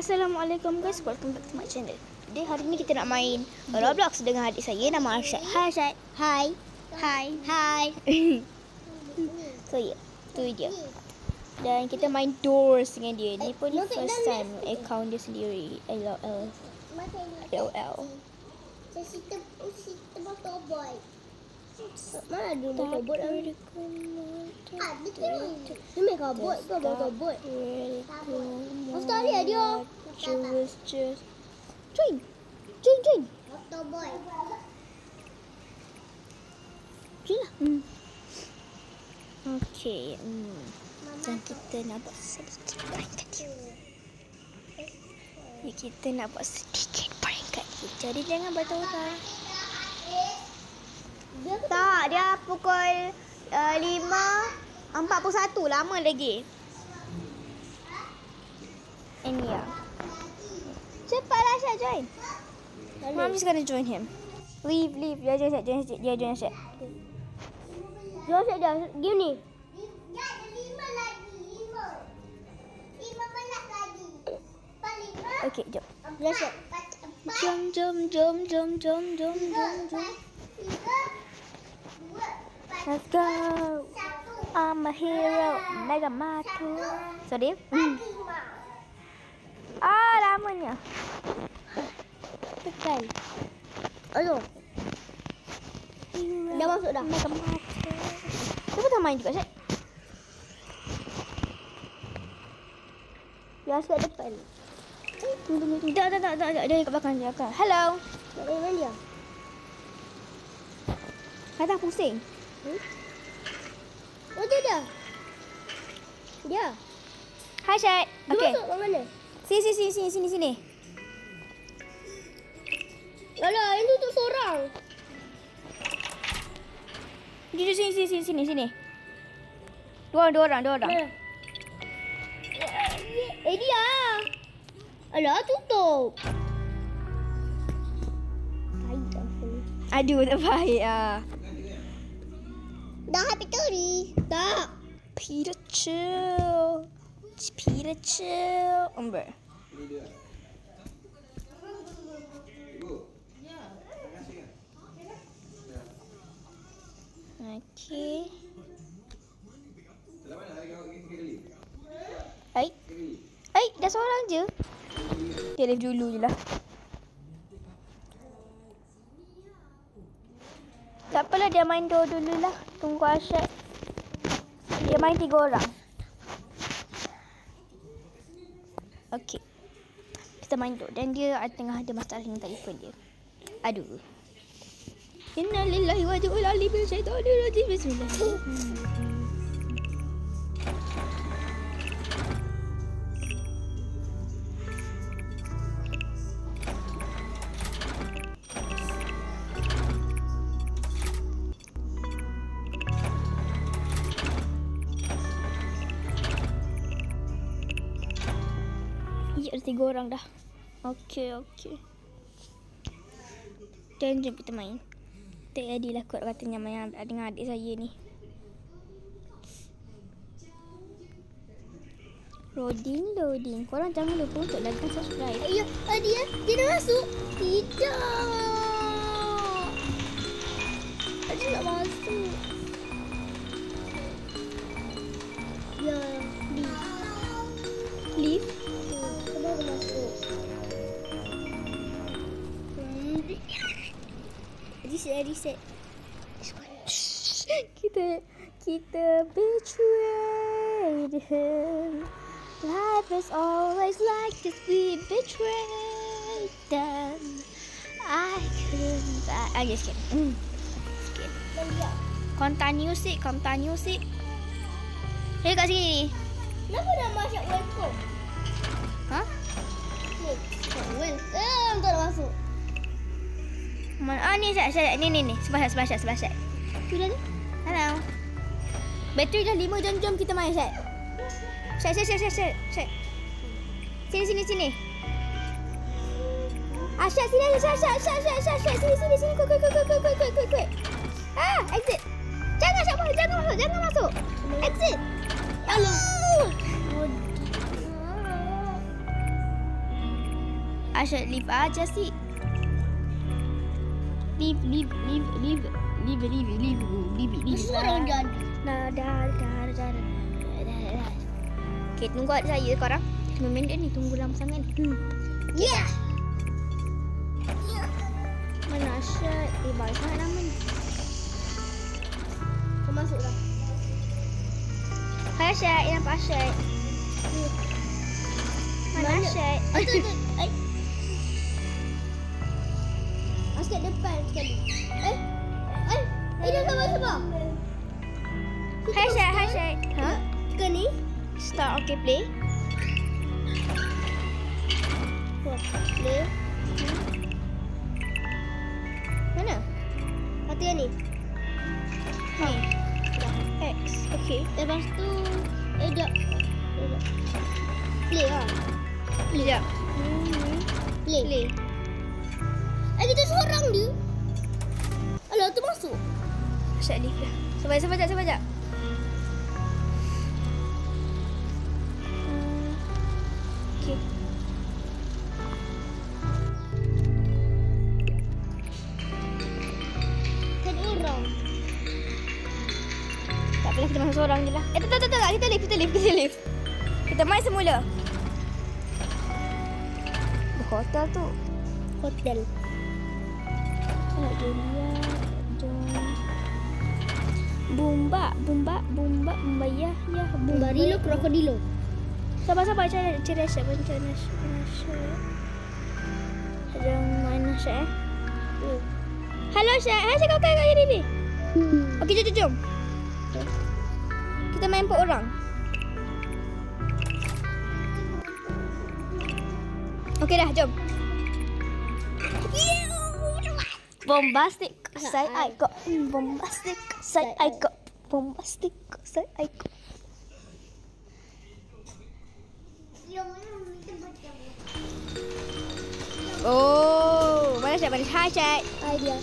Assalamualaikum guys, welcome back to my channel. Jadi hari ni kita nak main Roblox dengan adik saya nama Arsyad. Hai Arsyad. Hai. Hai. Hai. So ya, tu dia. Dan kita main Doors dengan dia. Ni pun first time account dia sendiri. LOL. Kita motorbike. Mana ada motorbike? Ada tu. Dia main kabut ke motorbike? Australia dia. Just join. Motorbike. Join lah. Okay. Dan kita nak buat sedikit peringkat dia. Kita nak buat sedikit peringkat dia. Jadi jangan bertorang. Tak, dia pukul 5:41. Lama lagi. Ini ya. Cepatlah Syed join. Mom just gonna join him. Leave. Dia join Syed. Join Syed. Jom Syed dah. Game ni. Okay, jom. Syed. Jom. Let's go. I'm a hero. Mega Matu. Sorry. Lamanya. Tekan. Aduh. Dah masuk dah. Mega Matu. Cuba tak main juga, Syed. Biasa kat depan. Tunggu. Tak. Dia kat belakang. Hello. Nak main mana dia? Kata pusing. Oh, dia dah. Dia. Hi, Syed. Dia Okay. masuk kat mana? Sini. Alah, ini untuk seorang. Duduk sini. Dua orang. Mana? Dia. Alah, tutup. Baik dah. Aduh, tak baik ah. Dah habis teori. Tak. Peter chill. Umber. Okay. Dah seorang je. Dia live dulu je lah. Tak apalah, dia main dulu lah. Tunggu Arsyad. Dia main 3 orang. Okey. Kita main dulu. Dan dia tengah ada masalah dengan telefon dia. Aduh. Innalillahi wa inna ilaihi raji'un. Bismillahirrahmanirrahim. Ya, ada 3 orang dah. Okey. Dan jom kita main. Tak jadilah kot katanya main dengan adik saya ni. Loading. Korang jangan lupa untuk like dan subscribe. Ya, dia dah masuk. Tidak. Dia nak masuk. Ya, Leave. Kenapa dia masuk? Reset. Kita betrayed him. Life is always like this. We betrayed them. I couldn't. I just kidding. Continue sih. Dia kat sini. Kenapa dah masuk welcome? Hah? Welcome tak nak masuk. Mana? Ni Syed. Ni. Sebelah Syed. Tu dah ni. Hello. Bateri dah 5. Jom kita main Syed. Syed. Sini. Syed sini. Sini. Quick. Exit. Jangan masuk. Exit. Hello. Arsyad leave aja sih. Leave. Seorang jadi. Dah. Okay, tunggu adik saya korang. 5 minit ni, tunggu lama sangat ni. Yeah. Mana Arsyad? Baik sangat nama ni. Kau masuk dah. Hai Arsyad, nampak Arsyad? Mana Arsyad? Asyik depan sekali. Dah sabar. Hai Arsyad. Ha? Tekan ni. Start, okay, play. Play. Mana? Satu yang ni. Ni. X, okay. Lepas tu jap. Play lah. Sekejap. Play. Kita seorang je. Alah, tu masuk. Arsyad leave dah. Sabar jap. Okay. Kan orang. Tak apalah, kita masuk seorang je lah. Tak. Kita lift. Kita main semula. Hotel tu. Hotel. Nak Julia. Bumba ya. Barilo krokodilo. Sabar cari Arsyad. Jangan Arsyad Halo Arsyad kau kat ni. Okey, jom. Kita main 4 orang. Okey dah, jom. Bombastic side I got. Oh, mana Arsyad? Hai Arsyad. Idea.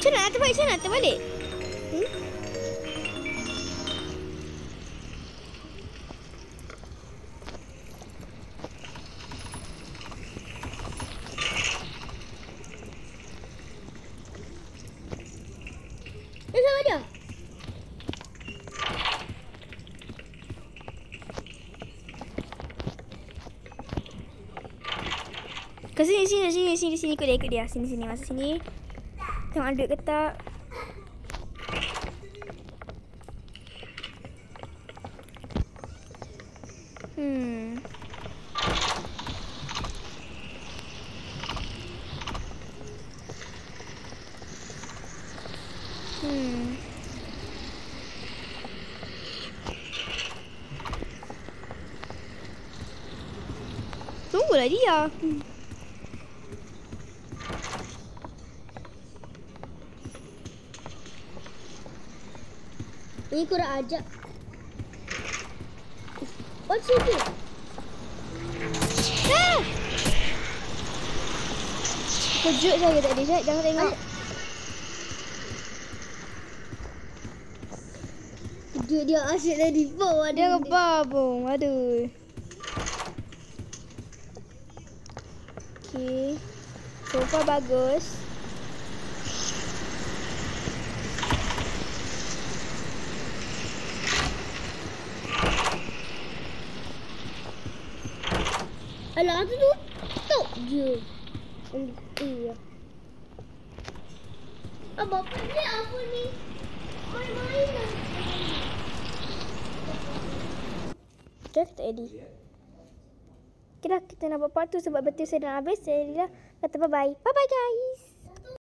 Macam nak terbalik? Sama dia. Ke sini ikut dia. Sini masuk sini. Tengok ada duit ke tak. Tunggulah dia. Ini kurang ajak. Oh, sini. Kejut saya tadi, Syed. Jangan tengok. Dia asyik tadi bawah. Dia kebabung. Aduh. Okay. So far bagus. Alah, tu tutup je. Iya. Abang, ni apa ni? Main-main lah. Okay, kita edit. Okay dah, kita nak buat part tu sebab betul saya dah habis. Saya dah kata bye-bye. Bye-bye guys.